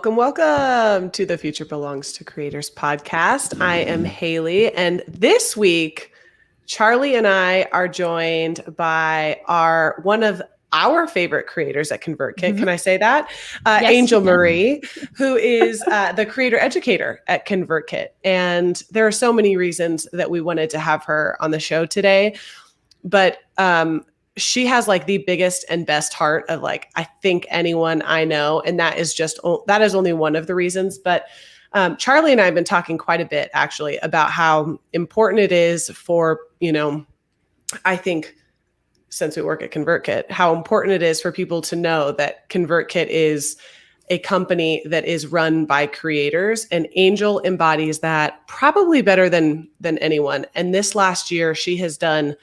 Welcome to the Future Belongs to Creators podcast. I am Haley, and this week, Charlie and I are joined by one of our favorite creators at ConvertKit. Mm-hmm. Can I say that? Yes, Angel Marie, who is the creator educator at ConvertKit. And there are so many reasons that we wanted to have her on the show today, but she has like the biggest and best heart of like, I think anyone I know. And that is only one of the reasons. But Charlie and I have been talking quite a bit actually about how important it is for, I think since we work at ConvertKit, how important it is for people to know that ConvertKit is a company that is run by creators, and Angel embodies that probably better than anyone. And this last year, she has done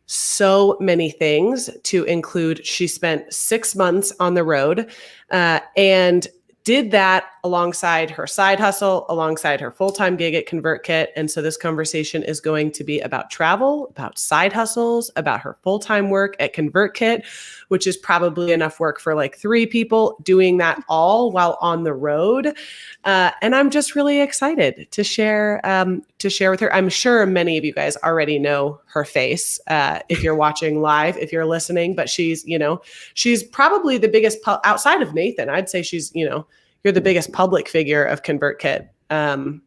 so many things, to include she spent 6 months on the road and did that alongside her side hustle, alongside her full-time gig at ConvertKit. And so this conversation is going to be about travel, about side hustles, about her full-time work at ConvertKit, which is probably enough work for like 3 people doing that all while on the road. And I'm just really excited to share with her. I'm sure many of you guys already know her face if you're watching live, if you're listening, but she's probably the biggest outside of Nathan. I'd say she's, you're the biggest public figure of ConvertKit. And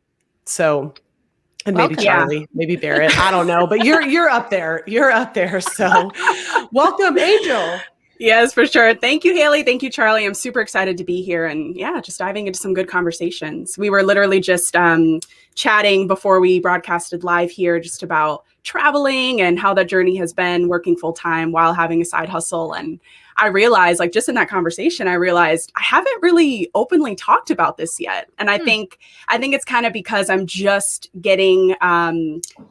maybe Charlie, maybe Barrett, I don't know, but you're up there. You're up there. So welcome, Angel. Yes, for sure. Thank you, Haley. Thank you, Charlie. I'm super excited to be here and just diving into some good conversations. We were literally just chatting before we broadcasted live here just about traveling and how that journey has been, working full time while having a side hustle. And I realized, like, just in that conversation, I realized I haven't really openly talked about this yet. And I think it's kind of because I'm just getting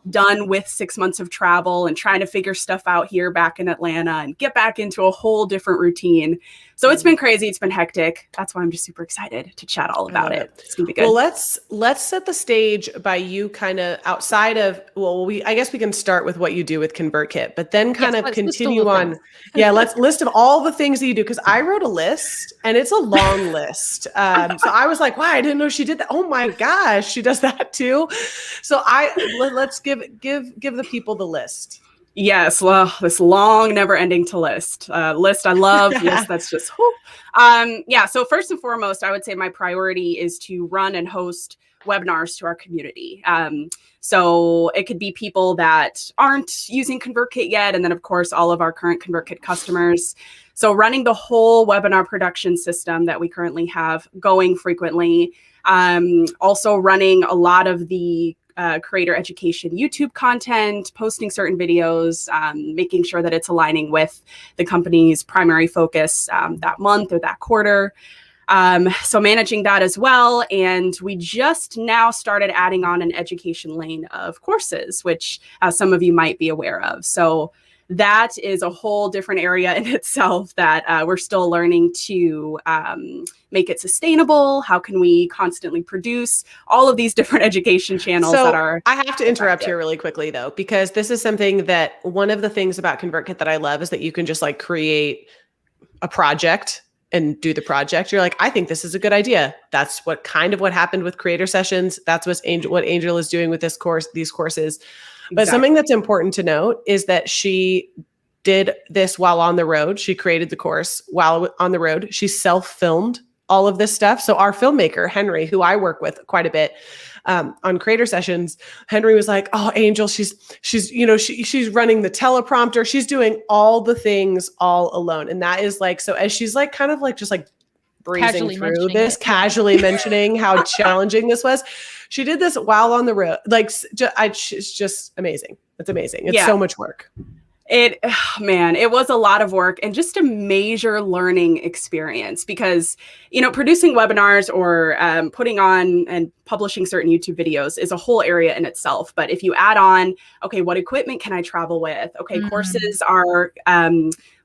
done with 6 months of travel and trying to figure stuff out here back in Atlanta and get back into a whole different routine. So it's been crazy. It's been hectic. That's why I'm just super excited to chat all about it. It's gonna be good. Well, let's set the stage by you kind of outside of, I guess we can start with what you do with ConvertKit, but then kind of continue on. Yeah, let's list of all the things that you do, because I wrote a list and it's a long list. So I was like, wow, I didn't know she did that. Oh my gosh, she does that too. So let's give the people the list. Yes, well, this long, never-ending list. I love list. That's just, yeah. So first and foremost, I would say my priority is to run and host webinars to our community. So it could be people that aren't using ConvertKit yet, and then of course all of our current ConvertKit customers. So running the whole webinar production system that we currently have going frequently. Also running a lot of the creator education YouTube content, posting certain videos, making sure that it's aligning with the company's primary focus that month or that quarter. So managing that as well. And we just now started adding on an education lane of courses, which some of you might be aware of. So that is a whole different area in itself that we're still learning to make it sustainable. How can we constantly produce all of these different education channels that are I have to interrupt here really quickly though, because this is something that one of the things about ConvertKit that I love is that you can just like create a project and do the project. You're like, I think this is a good idea. That's what happened with creator sessions. That's what Angel is doing with these courses. But something that's important to note is that she did this while on the road. She created the course while on the road. She self-filmed all of this stuff. So our filmmaker, Henry, who I work with quite a bit on creator sessions, Henry was like, oh, Angel, she's running the teleprompter. She's doing all the things all alone. And that is like, so as she's like, kind of like, just like breezing through this, casually mentioning how challenging this was. She did this while on the road. Like, it's just amazing. It's amazing. It's so much work. It was a lot of work and just a major learning experience because, producing webinars or putting on and publishing certain YouTube videos is a whole area in itself. But if you add on, okay, what equipment can I travel with? Okay, courses are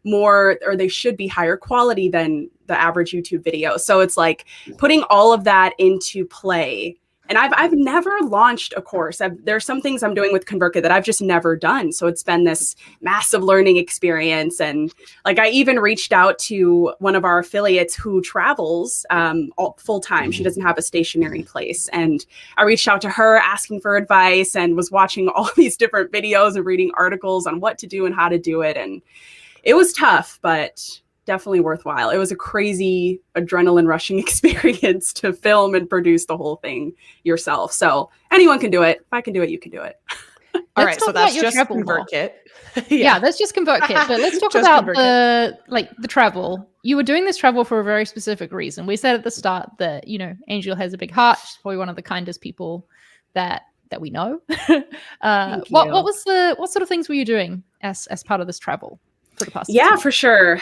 more, or they should be higher quality than the average YouTube video. So it's like putting all of that into play. And I've never launched a course. There's some things I'm doing with ConvertKit that I've just never done. So it's been this massive learning experience. And like I even reached out to one of our affiliates who travels full time. She doesn't have a stationary place. And I reached out to her asking for advice and was watching all these different videos and reading articles on what to do and how to do it. And it was tough, but definitely worthwhile. It was a crazy adrenaline rushing experience to film and produce the whole thing yourself. So anyone can do it. If I can do it, you can do it. All right. So that's just ConvertKit. Yeah, that's just ConvertKit. But let's talk about the travel. You were doing this travel for a very specific reason. We said at the start that, Angel has a big heart. She's probably one of the kindest people that we know. What sort of things were you doing as part of this travel? For the past for sure.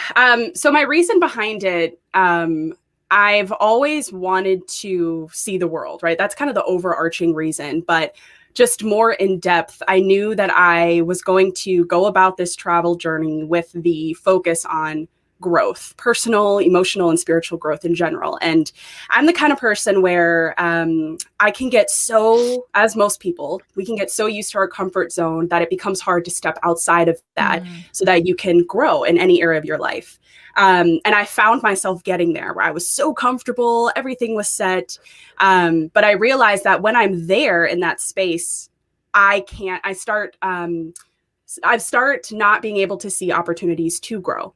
So my reason behind it, I've always wanted to see the world, right? That's kind of the overarching reason, but just more in depth, I knew that I was going to go about this travel journey with the focus on growth, personal, emotional, and spiritual growth in general. And I'm the kind of person where I can get so, as most people, we can get so used to our comfort zone that it becomes hard to step outside of that so that you can grow in any area of your life. And I found myself getting there where I was so comfortable, everything was set. But I realized that when I'm there in that space, I start not being able to see opportunities to grow.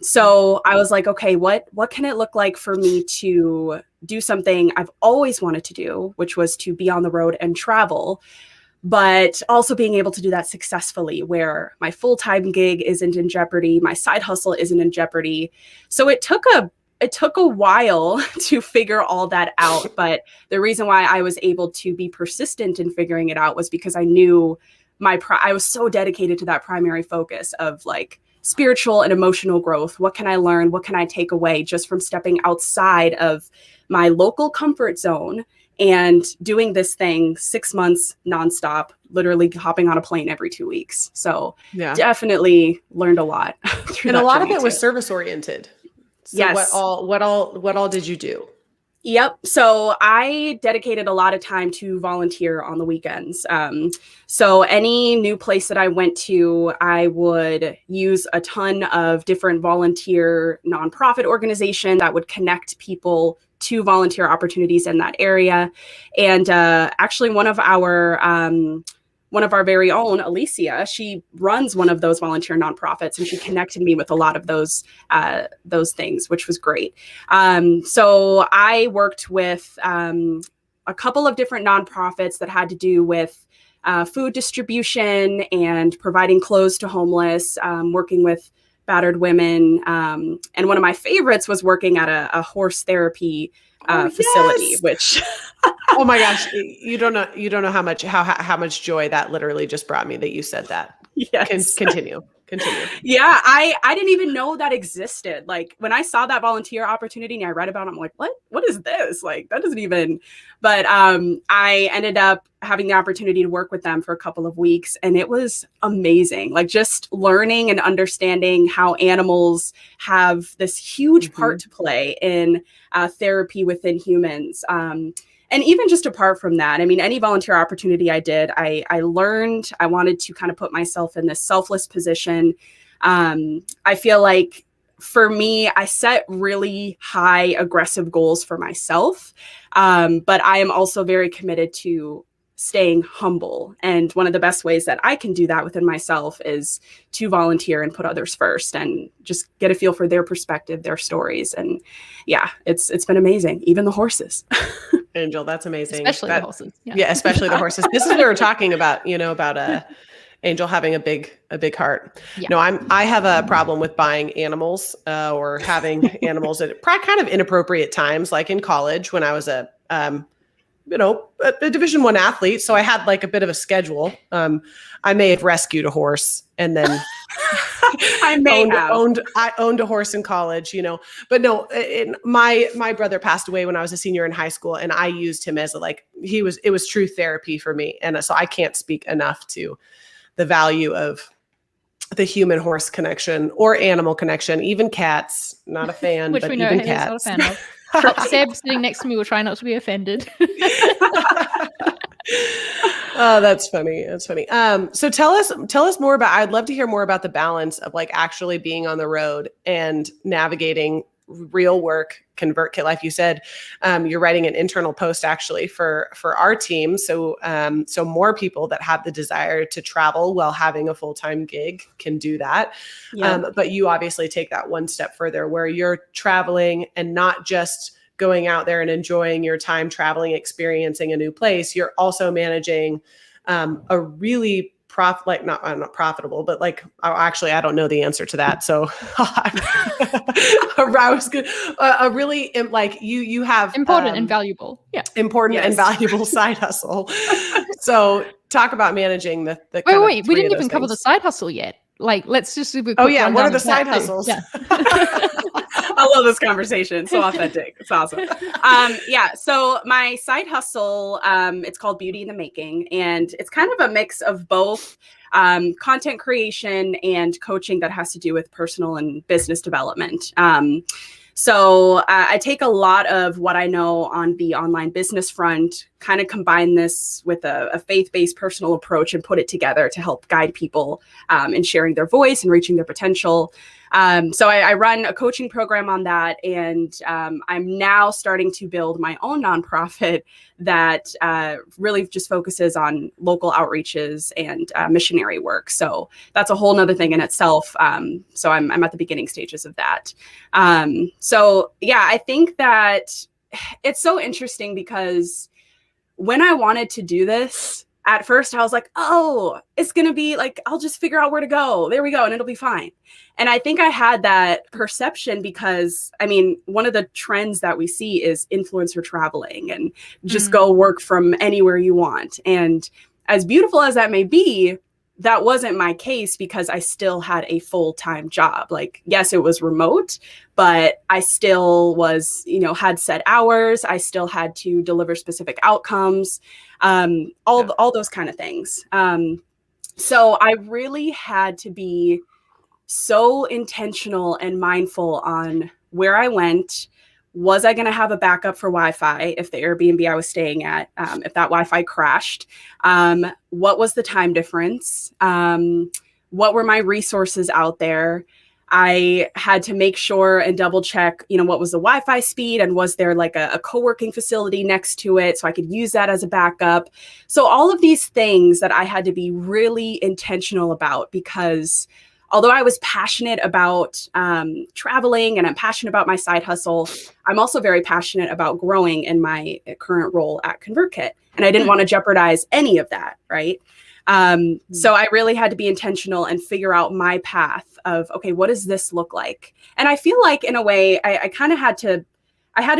So I was like, okay, what can it look like for me to do something I've always wanted to do, which was to be on the road and travel, but also being able to do that successfully where my full-time gig isn't in jeopardy, my side hustle isn't in jeopardy. So it took a while to figure all that out. But the reason why I was able to be persistent in figuring it out was because I knew I was so dedicated to that primary focus of like, spiritual and emotional growth. What can I learn? What can I take away just from stepping outside of my local comfort zone and doing this thing 6 months nonstop, literally hopping on a plane every 2 weeks. So definitely learned a lot. And a lot of it was service oriented. So Yes. what all did you do? Yep. So I dedicated a lot of time to volunteer on the weekends. So any new place that I went to, I would use a ton of different volunteer nonprofit organization that would connect people to volunteer opportunities in that area. And actually, one of our very own, Alicia, she runs one of those volunteer nonprofits, and she connected me with a lot of those things, which was great. So I worked with a couple of different nonprofits that had to do with food distribution and providing clothes to homeless, working with battered women. And one of my favorites was working at a horse therapy facility, yes! which oh my gosh, you don't know how much joy that literally just brought me that you said that. Yes. Continue. Yeah, I didn't even know that existed. Like when I saw that volunteer opportunity and I read about it, I'm like, what is this? Like that doesn't even, but I ended up having the opportunity to work with them for a couple of weeks, and it was amazing. Like just learning and understanding how animals have this huge part to play in therapy within humans. And even just apart from that, I mean, any volunteer opportunity I did, I learned, I wanted to kind of put myself in this selfless position. I feel like for me, I set really high aggressive goals for myself. But I am also very committed to staying humble. And one of the best ways that I can do that within myself is to volunteer and put others first and just get a feel for their perspective, their stories. And yeah, it's been amazing. Even the horses. Angel, that's amazing. Especially the horses. Yeah, especially the horses. This is what we're talking about, about Angel having a big heart. Yeah. No, I have a problem with buying animals or having animals at kind of inappropriate times, like in college when I was a Division I athlete. So I had like a bit of a schedule. I may have rescued a horse and then I owned a horse in college, but no, my brother passed away when I was a senior in high school, and I used him as it was true therapy for me. And so I can't speak enough to the value of the human horse connection or animal connection, even cats, not a fan, which but we know even Haley's cats. not a fan of. Seb sitting next to me will try not to be offended. Oh, that's funny. That's funny. So tell us more about, I'd love to hear more about the balance of like actually being on the road and navigating real work, ConvertKit life. You said you're writing an internal post actually for our team. So more people that have the desire to travel while having a full-time gig can do that. Yeah. But you obviously take that one step further where you're traveling and not just going out there and enjoying your time traveling, experiencing a new place. You're also managing a really not profitable, but like, actually, I don't know the answer to that. So I was good. A really like you have important and valuable. Yeah. Important and valuable side hustle. So talk about managing the wait, we didn't even cover the side hustle yet. Like, let's just do a quick what are the side hustles? Yeah. I love this conversation. So authentic. It's awesome. So my side hustle, it's called Beauty in the Making. And it's kind of a mix of both content creation and coaching that has to do with personal and business development. So I take a lot of what I know on the online business front, kind of combine this with a faith-based personal approach and put it together to help guide people in sharing their voice and reaching their potential. So I run a coaching program on that, and I'm now starting to build my own nonprofit that really just focuses on local outreaches and missionary work. So that's a whole nother thing in itself. So I'm at the beginning stages of that. So yeah, I think that it's so interesting because when I wanted to do this, at first I was like, oh, it's going to be like, I'll just figure out where to go. There we go. And it'll be fine. And I think I had that perception because, I mean, one of the trends that we see is influencer traveling and just go work from anywhere you want. And as beautiful as that may be, that wasn't my case because I still had a full-time job. Like, yes, it was remote, but I still was, had set hours. I still had to deliver specific outcomes, all those kind of things. So I really had to be so intentional and mindful on where I went. Was I going to have a backup for Wi-Fi if the Airbnb I was staying at, if that Wi-Fi crashed? What was the time difference? What were my resources out there? I had to make sure and double check, what was the Wi-Fi speed, and was there like a co-working facility next to it so I could use that as a backup. So all of these things that I had to be really intentional about, because although I was passionate about traveling and I'm passionate about my side hustle, I'm also very passionate about growing in my current role at ConvertKit. And I didn't want to jeopardize any of that, right? So I really had to be intentional and figure out my path of, okay, what does this look like? And I feel like in a way, I kind of had to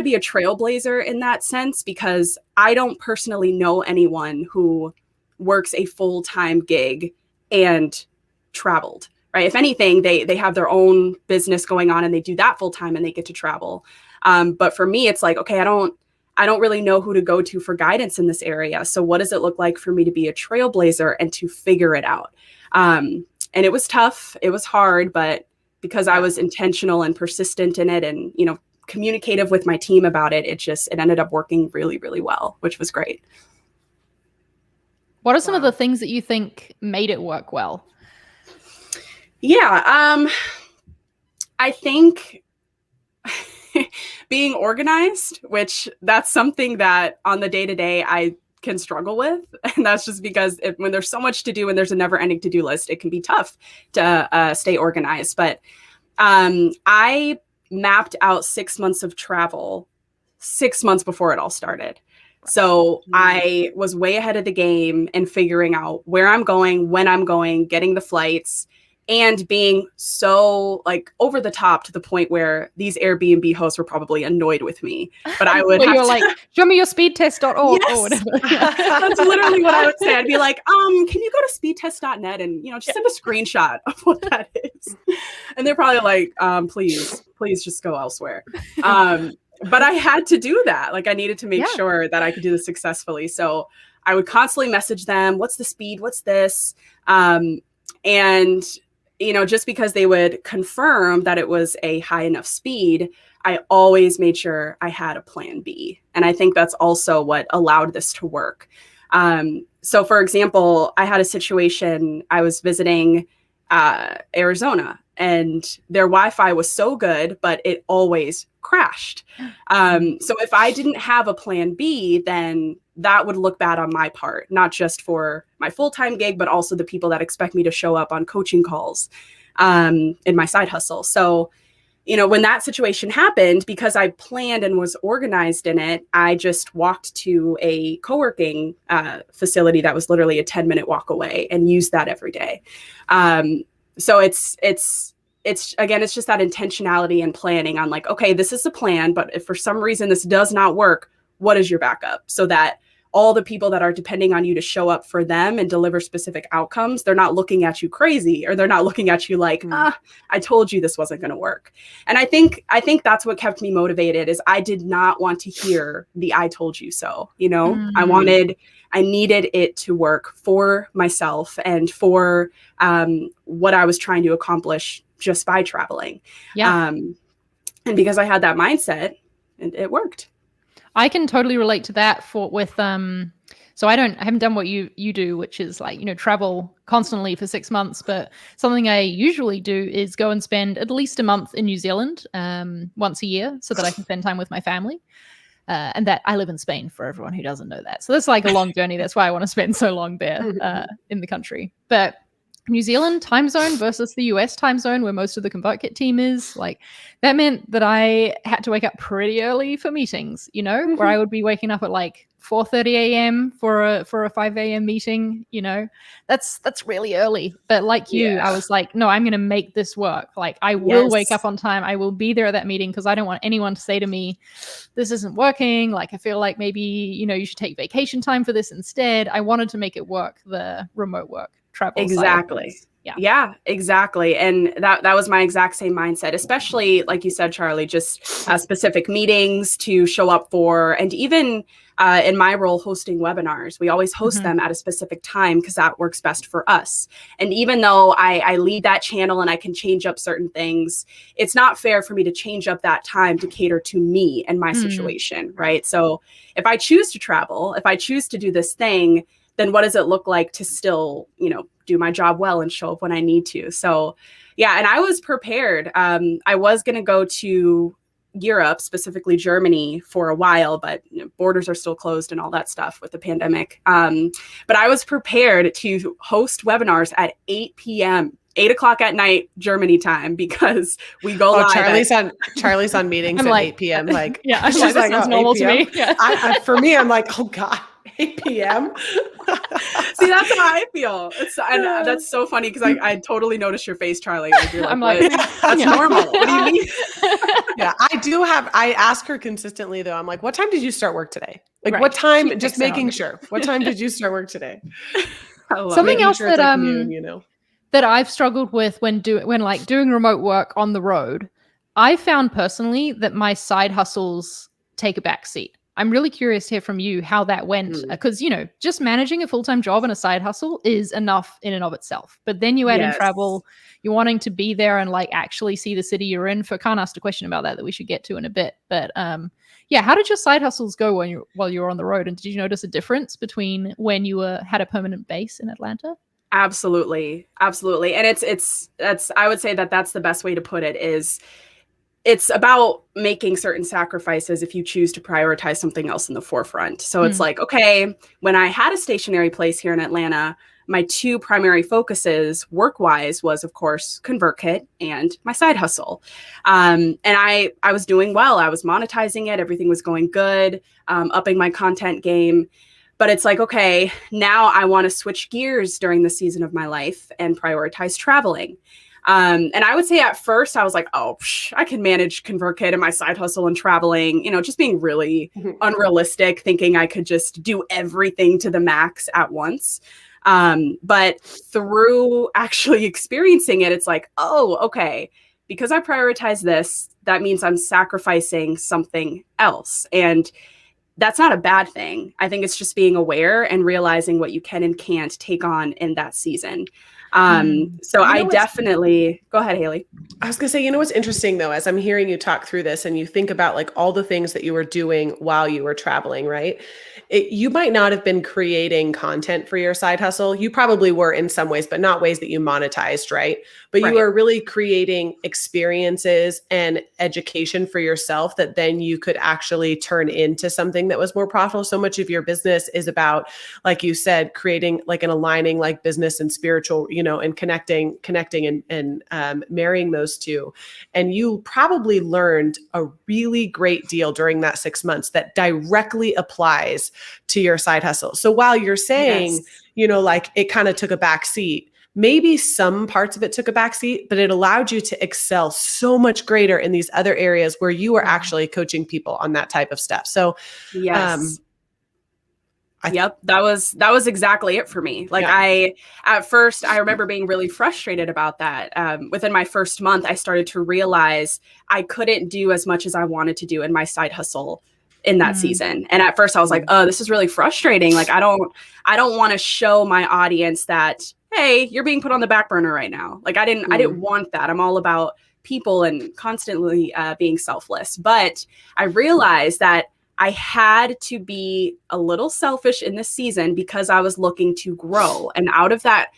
be a trailblazer in that sense, because I don't personally know anyone who works a full-time gig and traveled, right? If anything, they have their own business going on and they do that full-time and they get to travel. But for me, it's like, okay, I don't really know who to go to for guidance in this area. So what does it look like for me to be a trailblazer and to figure it out? And it was tough. It was hard, but because I was intentional and persistent in it and, communicative with my team about it, it ended up working really, really well, which was great. What are some of the things that you think made it work well? Yeah, I think being organized, which that's something that on the day-to-day I can struggle with. And that's just because when there's so much to do and there's a never-ending to-do list, it can be tough to stay organized. But I mapped out 6 months of travel 6 months before it all started. So I was way ahead of the game in figuring out where I'm going, when I'm going, getting the flights, and being so like over the top to the point where these Airbnb hosts were probably annoyed with me. But I would you're like, show me your speedtest.org yes. or whatever. That's literally what I would say. I'd be like, can you go to speedtest.net and just send a screenshot of what that is? And they're probably like, please just go elsewhere. But I had to do that. Like I needed to make sure that I could do this successfully. So I would constantly message them, what's the speed? What's this? And just because they would confirm that it was a high enough speed, I always made sure I had a plan B. And I think that's also what allowed this to work. So for example, I had a situation, I was visiting Arizona, and their Wi-Fi was so good, but it always crashed. So if I didn't have a plan B, then that would look bad on my part, not just for my full-time gig, but also the people that expect me to show up on coaching calls in my side hustle. So, when that situation happened, because I planned and was organized in it, I just walked to a co-working facility that was literally a 10-minute walk away and used that every day. So it's again, it's just that intentionality and planning on like, okay, this is the plan, but if for some reason this does not work, what is your backup? So that all the people that are depending on you to show up for them and deliver specific outcomes, they're not looking at you crazy, or they're not looking at you like, I told you this wasn't going to work. And I think that's what kept me motivated, is I did not want to hear the I told you so. I needed it to work for myself and for what I was trying to accomplish just by traveling. And because I had that mindset, it worked. I can totally relate to that with so I haven't done what you do, which is like, travel constantly for 6 months, but something I usually do is go and spend at least a month in New Zealand once a year so that I can spend time with my family. And that I live in Spain, for everyone who doesn't know that. So that's like a long journey. That's why I want to spend so long there in the country. But New Zealand time zone versus the US time zone, where most of the ConvertKit team is, like, that meant that I had to wake up pretty early for meetings, where I would be waking up at like 4:30 a.m. for a 5 a.m. meeting. That's really early. But like you, I was like, no, I'm going to make this work. Like, I will wake up on time. I will be there at that meeting, because I don't want anyone to say to me, this isn't working. Like, I feel like maybe, you should take vacation time for this instead. I wanted to make it work, the remote work. Travel exactly. Yeah, exactly. And that was my exact same mindset, especially like you said, Charlie, just specific meetings to show up for. And even in my role hosting webinars, we always host them at a specific time because that works best for us. And even though I lead that channel and I can change up certain things, it's not fair for me to change up that time to cater to me and my situation, right? So if I choose to travel, if I choose to do this thing, then what does it look like to still, do my job well and show up when I need to? So yeah, and I was prepared. I was going to go to Europe, specifically Germany, for a while, but borders are still closed and all that stuff with the pandemic. But I was prepared to host webinars at 8 p.m. 8 o'clock at night, Germany time, because we go live. Charlie's on meetings at 8 p.m. Like, yeah, she's like, that's normal to me. Yeah. For me, I'm like, oh God, 8 p.m. See, that's how I feel. And that's so funny because I totally noticed your face, Charlie. I'm like, that's normal. What do you mean? Yeah, I ask her consistently though. I'm like, what time did you start work today? Like what time, just making sure. What time did you start work today? Something else that, that I've struggled with when doing remote work on the road, I found personally that my side hustles take a back seat. I'm really curious to hear from you how that went, because, just managing a full-time job and a side hustle is enough in and of itself. But then you add in travel, you're wanting to be there and actually see the city you're in. Khan asked a question about that we should get to in a bit. But how did your side hustles go while you were on the road? And did you notice a difference between when you had a permanent base in Atlanta? Absolutely. And that's I would say that's the best way to put it is it's about making certain sacrifices if you choose to prioritize something else in the forefront. So it's like, okay, when I had a stationary place here in Atlanta, my two primary focuses work-wise was, of course, ConvertKit and my side hustle. And I was doing well. I was monetizing it. Everything was going good, upping my content game. But it's like, okay, now I want to switch gears during the season of my life and prioritize traveling. And I would say at first I was like, I can manage ConvertKit and my side hustle and traveling, just being really unrealistic, thinking I could just do everything to the max at once. But through actually experiencing it, it's like, okay, because I prioritize this, that means I'm sacrificing something else. And that's not a bad thing. I think it's just being aware and realizing what you can and can't take on in that season. So I definitely go ahead, Haley. I was gonna say, what's interesting though, as I'm hearing you talk through this and you think about all the things that you were doing while you were traveling, right? You might not have been creating content for your side hustle. You probably were in some ways, but not ways that you monetized, right? But you were really creating experiences and education for yourself that then you could actually turn into something that was more profitable. So much of your business is about, like you said, creating an aligning business and spiritual, and connecting and marrying those two. And you probably learned a really great deal during that 6 months that directly applies to your side hustle. So while you're saying, it kind of took a back seat, maybe some parts of it took a back seat, but it allowed you to excel so much greater in these other areas where you were actually coaching people on that type of stuff. So, yes. Yep. That was exactly it for me. At first, I remember being really frustrated about that. Within my first month, I started to realize I couldn't do as much as I wanted to do in my side hustle in that season. And at first I was like, this is really frustrating. I don't want to show my audience that, hey, you're being put on the back burner right now. I didn't want that. I'm all about people and constantly being selfless. But I realized that I had to be a little selfish in this season because I was looking to grow. And out of that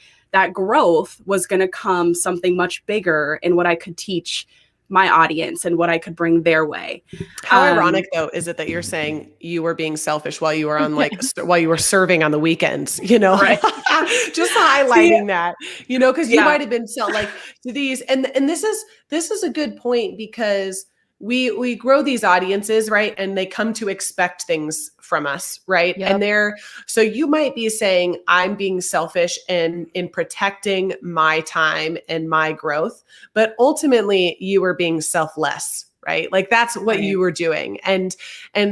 growth was going to come something much bigger in what I could teach my audience and what I could bring their way. How ironic though is it that you're saying you were being selfish while you were on while you were serving on the weekends, right? Just highlighting that, because you might have been to these, and this is a good point because we grow these audiences, right? And they come to expect things from us, right? Yep. And so you might be saying, I'm being selfish in protecting my time and my growth, but ultimately you were being selfless, right? That's what you were doing. And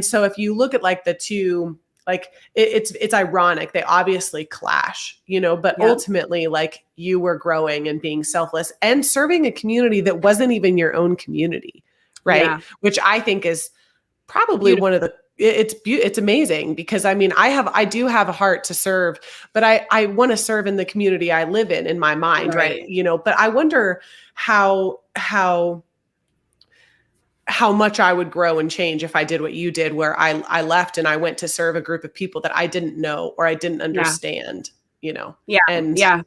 so if you look at the two like it's ironic. They obviously clash, but ultimately like you were growing and being selfless and serving a community that wasn't even your own community. Right. Yeah. Which I think is probably one of the, it's amazing because I mean, I do have a heart to serve, but I want to serve in the community I live in my mind. Right. But I wonder how much I would grow and change if I did what you did, where I left and I went to serve a group of people that I didn't know or I didn't understand, Yeah. And yeah,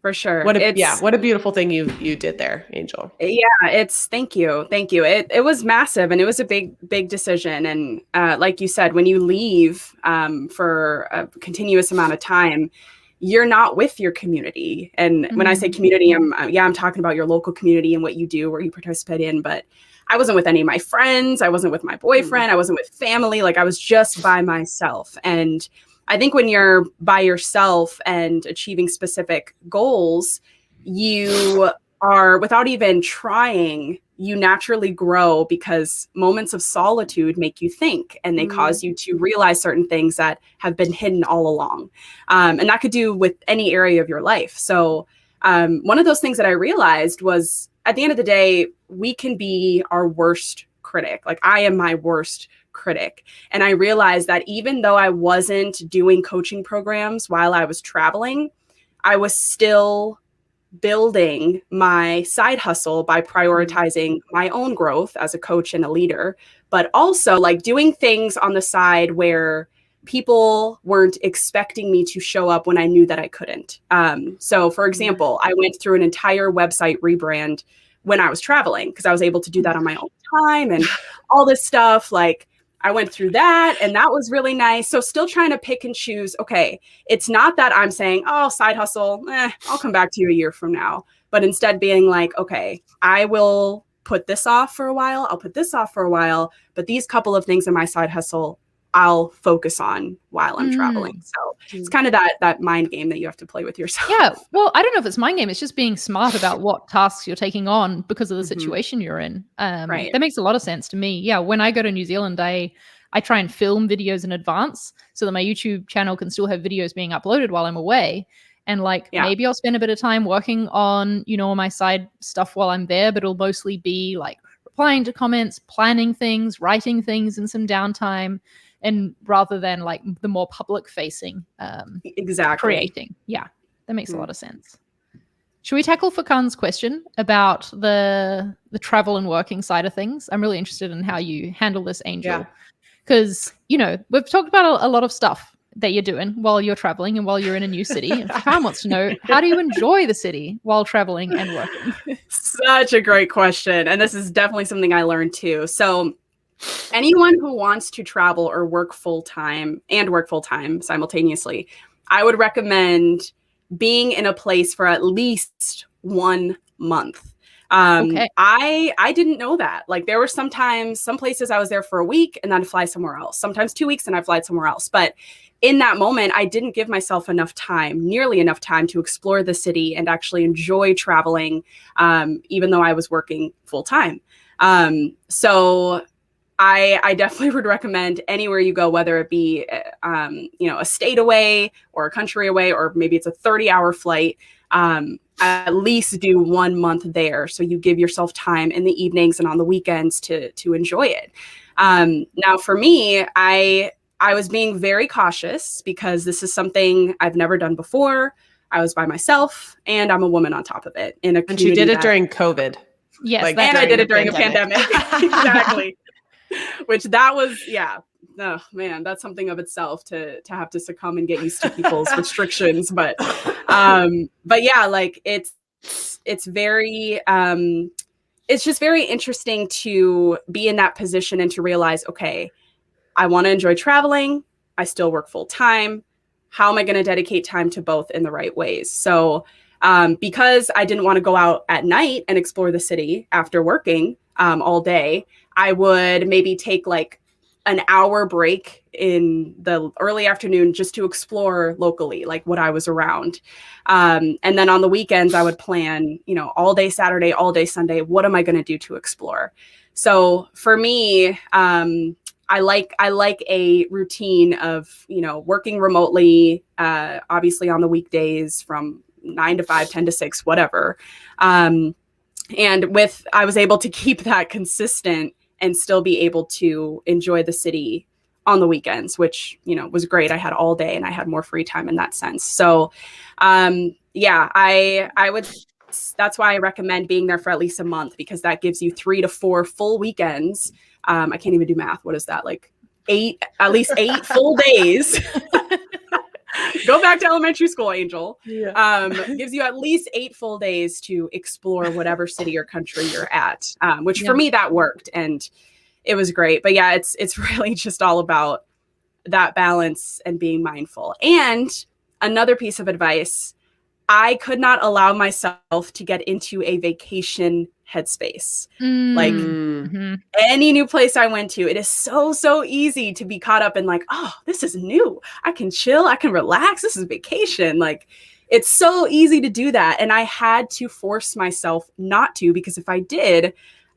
for sure. What a beautiful thing you did there, Angel. Yeah, thank you. It was massive and it was a big decision. And like you said, when you leave for a continuous amount of time, you're not with your community. And when I say community, I'm talking about your local community and what you do, where you participate in, but I wasn't with any of my friends. I wasn't with my boyfriend. I wasn't with family. Like I was just by myself. And I think when you're by yourself and achieving specific goals, you are, without even trying, you naturally grow because moments of solitude make you think and they cause you to realize certain things that have been hidden all along. And that could do with any area of your life. So one of those things that I realized was, at the end of the day, we can be our worst critic. Like I am my worst critic. And I realized that even though I wasn't doing coaching programs while I was traveling, I was still building my side hustle by prioritizing my own growth as a coach and a leader, but also like doing things on the side where people weren't expecting me to show up when I knew that I couldn't. So for example, I went through an entire website rebrand when I was traveling because I was able to do that on my own time and all this stuff. Like I went through that and that was really nice. So still trying to pick and choose. Okay, it's not that I'm saying, oh, side hustle, I'll come back to you a year from now. But instead being like, okay, I will put this off for a while. I'll put this off for a while. But these couple of things in my side hustle, I'll focus on while I'm traveling. So it's kind of that mind game that you have to play with yourself. Yeah. Well, I don't know if it's mind game. It's just being smart about what tasks you're taking on because of the situation you're in. That makes a lot of sense to me. Yeah. When I go to New Zealand, I try and film videos in advance so that my YouTube channel can still have videos being uploaded while I'm away. And maybe I'll spend a bit of time working on, my side stuff while I'm there, but it'll mostly be like replying to comments, planning things, writing things in some downtime. And rather than like the more public facing creating. Yeah, that makes a lot of sense. Should we tackle Fakan's question about the travel and working side of things? I'm really interested in how you handle this, Angel. Because, we've talked about a lot of stuff that you're doing while you're traveling and while you're in a new city. And Fakan wants to know, how do you enjoy the city while traveling and working? Such a great question. And this is definitely something I learned too. So anyone who wants to travel or work full-time simultaneously, I would recommend being in a place for at least 1 month. I didn't know that. Like there were some places I was there for a week and then I'd fly somewhere else. Sometimes 2 weeks and I'd fly somewhere else. But in that moment, I didn't give myself nearly enough time to explore the city and actually enjoy traveling, even though I was working full-time. So I definitely would recommend anywhere you go, whether it be, a state away or a country away, or maybe it's a 30-hour flight, at least do 1 month there. So you give yourself time in the evenings and on the weekends to enjoy it. Now for me, I was being very cautious because this is something I've never done before. I was by myself and I'm a woman on top of it in a community. And you did it during COVID. Yes. And I did it during a pandemic. Exactly. Which that was, oh man, that's something of itself to have to succumb and get used to people's restrictions. But yeah, like it's very, it's just very interesting to be in that position and to realize, okay, I want to enjoy traveling. I still work full time. How am I going to dedicate time to both in the right ways? So because I didn't want to go out at night and explore the city after working all day, I would maybe take like an hour break in the early afternoon just to explore locally, like what I was around. And then on the weekends, I would plan, all day Saturday, all day Sunday, what am I going to do to explore? So for me, I like a routine of, working remotely, obviously on the weekdays from 9 to 5, 10 to 6, whatever. And I was able to keep that consistent and still be able to enjoy the city on the weekends, which, was great. I had all day and I had more free time in that sense. So, I would, that's why I recommend being there for at least a month, because that gives you 3 to 4 full weekends. I can't even do math. What is that? Like at least 8 full days. Go back to elementary school, Angel. Yeah. Gives you at least 8 full days to explore whatever city or country you're at, which for me, that worked. And it was great. But yeah, it's really just all about that balance and being mindful. And another piece of advice, I could not allow myself to get into a vacation headspace. Like any new place I went to, it is so easy to be caught up in like, oh, this is new. I can chill. I can relax. This is vacation. Like, it's so easy to do that. And I had to force myself not to, because if I did,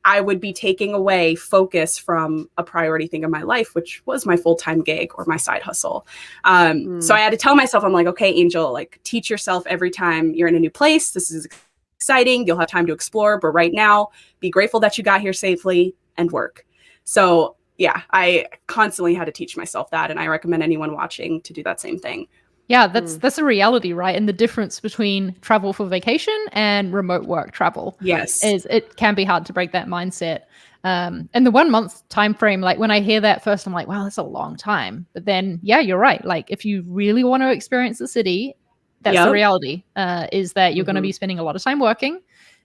I would be taking away focus from a priority thing in my life, which was my full-time gig or my side hustle. So I had to tell myself, I'm like, okay, Angel, like, teach yourself every time you're in a new place. This is exciting. You'll have time to explore. But right now, be grateful that you got here safely and work. So yeah, I constantly had to teach myself that. And I recommend anyone watching to do that same thing. Yeah, that's a reality, right? And the difference between travel for vacation and remote work travel, is it can be hard to break that mindset. And the 1 month time frame, like when I hear that first, I'm like, wow, that's a long time. But then, yeah, you're right. Like if you really want to experience the city, that's the reality. Is that you're going to be spending a lot of time working,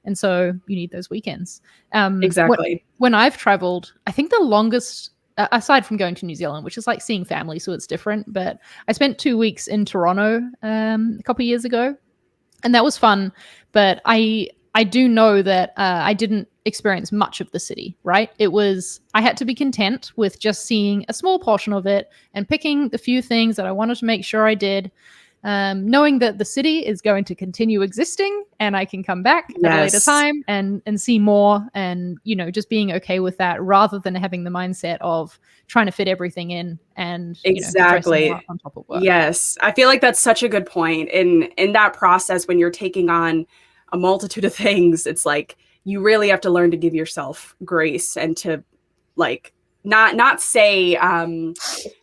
and so you need those weekends. Exactly. When I've traveled, I think the longest, aside from going to New Zealand, which is like seeing family, so it's different, but I spent 2 weeks in Toronto a couple of years ago, and that was fun. But I do know that I didn't experience much of the city, right? I had to be content with just seeing a small portion of it and picking the few things that I wanted to make sure I did, knowing that the city is going to continue existing and I can come back at a later time and see more, and, just being okay with that, rather than having the mindset of trying to fit everything in and exactly on top of work. Yes. I feel like that's such a good point. In that process, when you're taking on a multitude of things, it's like, you really have to learn to give yourself grace and to like, not say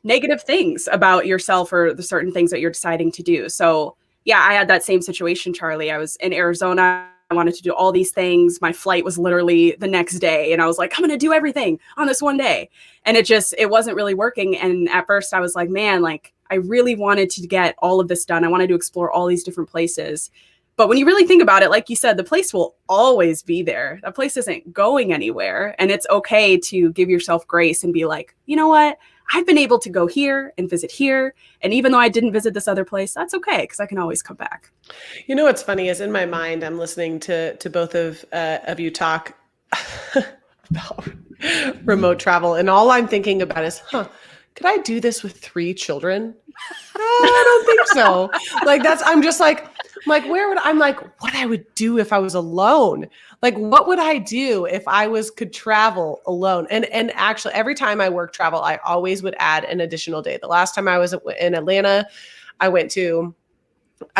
negative things about yourself or the certain things that you're deciding to do. So yeah, I had that same situation, Charlie. I was in Arizona. I wanted to do all these things. My flight was literally the next day. And I was like, I'm going to do everything on this one day. And it wasn't really working. And at first I was like, man, like I really wanted to get all of this done. I wanted to explore all these different places. But when you really think about it, like you said, the place will always be there. That place isn't going anywhere. And it's okay to give yourself grace and be like, you know what? I've been able to go here and visit here. And even though I didn't visit this other place, that's okay, because I can always come back. You know what's funny is in my mind, I'm listening to both of you talk about remote travel. And all I'm thinking about is, could I do this with 3 children? I don't think so. I'm like, what I would do if I was alone? Like, what would I do if I could travel alone? And actually, every time I work travel, I always would add an additional day. The last time I was in Atlanta, I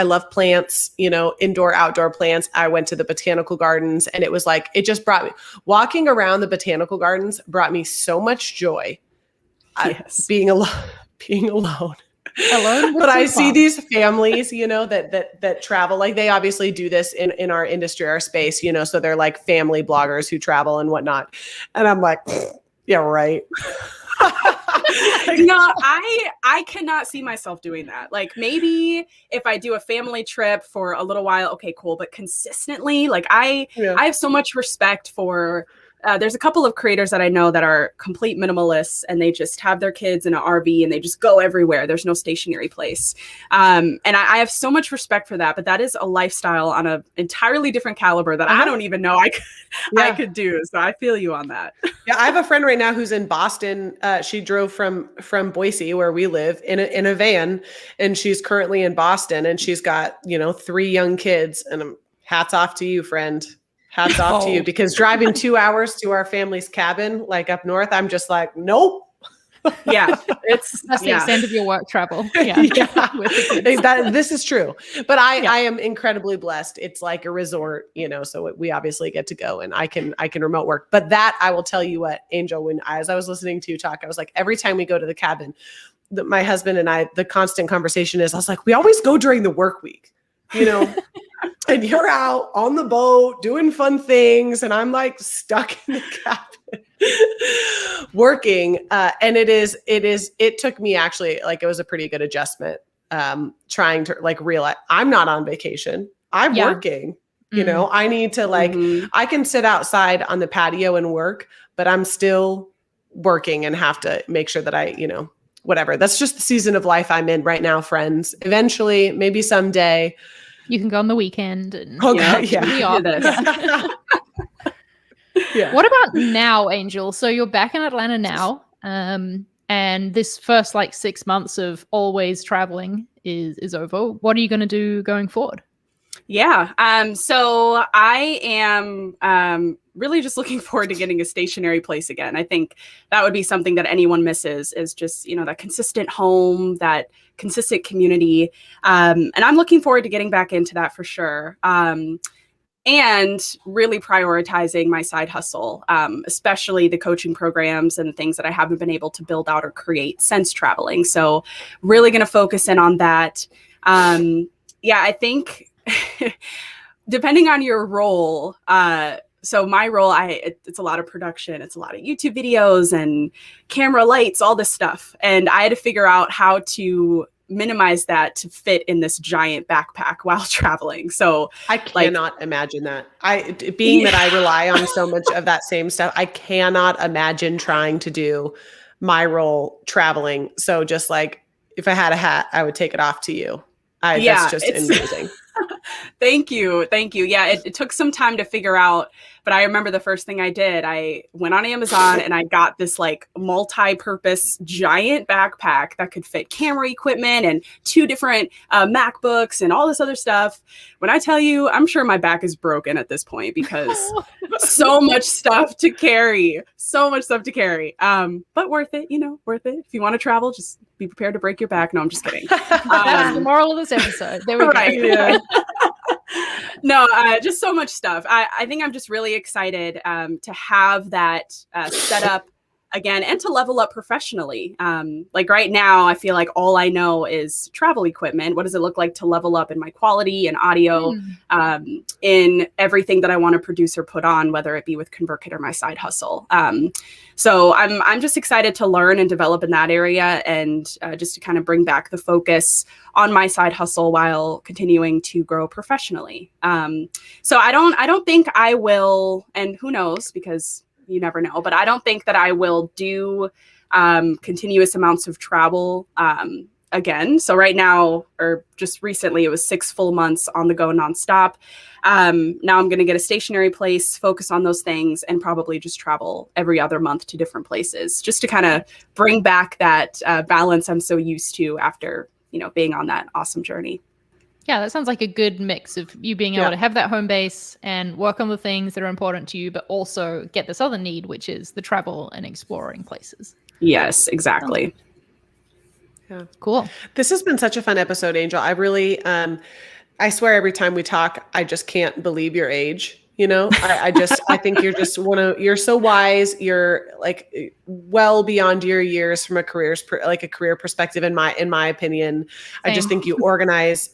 love plants, indoor, outdoor plants. I went to the botanical gardens, and it was like, it just brought me, walking around the botanical gardens brought me so much joy. Being alone. But I see these families, that travel, like they obviously do this in our industry, our space, so they're like family bloggers who travel and whatnot. And I'm like, yeah, right. No, I cannot see myself doing that. Like maybe if I do a family trip for a little while, okay, cool. But consistently, like I have so much respect for, there's a couple of creators that I know that are complete minimalists, and they just have their kids in an RV and they just go everywhere. There's no stationary place. And I have so much respect for that, but that is a lifestyle on an entirely different caliber that I don't even know I could do. So I feel you on that. Yeah. I have a friend right now who's in Boston. She drove from Boise, where we live, in a van, and she's currently in Boston, and she's got, 3 young kids, and hats off to you, friend. Hats off to you, because driving 2 hours to our family's cabin, like up north, I'm just like, nope. Yeah, That's the extent of your work travel. Yeah. This is true. But I am incredibly blessed. It's like a resort, so we obviously get to go and I can remote work. But that, I will tell you what, Angel, as I was listening to you talk, I was like, every time we go to the cabin, my husband and I, the constant conversation is, I was like, we always go during the work week, and you're out on the boat doing fun things. And I'm like stuck in the cabin working. And it took me actually, like, it was a pretty good adjustment, trying to like realize I'm not on vacation. I'm working, I need to I can sit outside on the patio and work, but I'm still working and have to make sure that I, whatever. That's just the season of life I'm in right now, friends. Eventually, maybe someday, you can go on the weekend. And, okay, yeah. What about now, Angel? So you're back in Atlanta now, and this first 6 months of always traveling is over. What are you going to do going forward? Yeah. So I am really just looking forward to getting a stationary place again. I think that would be something that anyone misses, is just, that consistent home, that consistent community. And I'm looking forward to getting back into that for sure. And really prioritizing my side hustle, especially the coaching programs and things that I haven't been able to build out or create since traveling. So really going to focus in on that. I think depending on your role, so my role, it's a lot of production. It's a lot of YouTube videos and camera lights, all this stuff. And I had to figure out how to minimize that to fit in this giant backpack while traveling. So I cannot imagine that. That I rely on so much of that same stuff, I cannot imagine trying to do my role traveling. So just if I had a hat, I would take it off to you. That's just amazing. Thank you. Yeah, it took some time to figure out, but I remember the first thing I did, I went on Amazon and I got this multi-purpose giant backpack that could fit camera equipment and 2 different MacBooks and all this other stuff. When I tell you, I'm sure my back is broken at this point because so much stuff to carry. But worth it, worth it. If you want to travel, just be prepared to break your back. No, I'm just kidding. That's the moral of this episode. There we go. Right. Yeah. No, just so much stuff. I think I'm just really excited to have that set up again and to level up professionally. Right now, I feel like all I know is travel equipment. What does it look like to level up in my quality and audio, in everything that I want to produce or put on, whether it be with ConvertKit or my side hustle. So I'm just excited to learn and develop in that area, and just to kind of bring back the focus on my side hustle while continuing to grow professionally. So I don't think I will, and who knows, because you never know, but I don't think that I will do continuous amounts of travel again. So right now, or just recently, it was 6 full months on the go nonstop. Now I'm going to get a stationary place, focus on those things, and probably just travel every other month to different places, just to kind of bring back that balance I'm so used to after, being on that awesome journey. Yeah, that sounds like a good mix of you being able to have that home base and work on the things that are important to you, but also get this other need, which is the travel and exploring places. Yes, exactly. Yeah. Cool. This has been such a fun episode, Angel. I really, I swear every time we talk, I just can't believe your age. I think you're just you're so wise. You're well beyond your years from a career perspective, in my opinion. Same. I just think you organize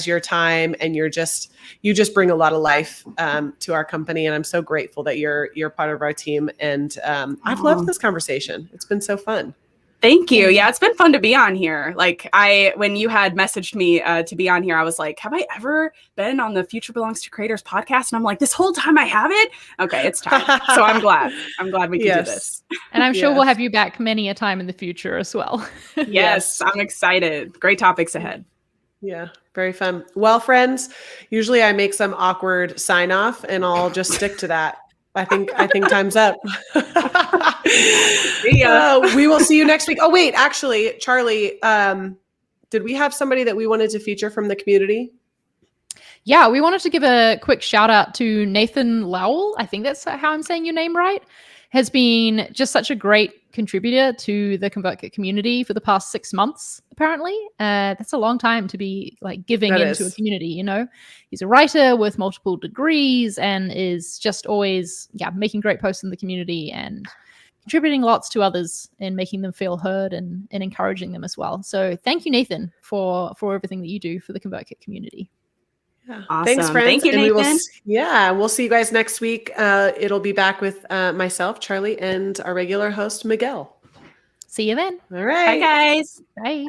your time, and you just bring a lot of life to our company. And I'm so grateful that you're part of our team. And I've loved this conversation. It's been so fun. Thank you. Yeah, it's been fun to be on here. When you had messaged me to be on here, I was like, have I ever been on the Future Belongs to Creators podcast? And I'm like, this whole time I haven't? Okay, it's time. So I'm glad we can do this. And I'm sure we'll have you back many a time in the future as well. Yes, I'm excited. Great topics ahead. Yeah, very fun. Well, friends, usually I make some awkward sign off, and I'll just stick to that. I think time's up. We will see you next week. Oh, wait, actually, Charlie, did we have somebody that we wanted to feature from the community? Yeah, we wanted to give a quick shout out to Nathan Lowell. I think that's how I'm saying your name right. Has been just such a great contributor to the ConvertKit community for the past 6 months, apparently. That's a long time to be like giving into a community, you know. He's a writer with multiple degrees and is just always making great posts in the community and contributing lots to others and making them feel heard and encouraging them as well. So thank you, Nathan, for everything that you do for the ConvertKit community. Yeah. Awesome. Thanks, friends. Thank you, and Nathan. We'll see you guys next week. It'll be back with myself, Charlie, and our regular host, Miguel. See you then. All right. Bye, guys. Bye.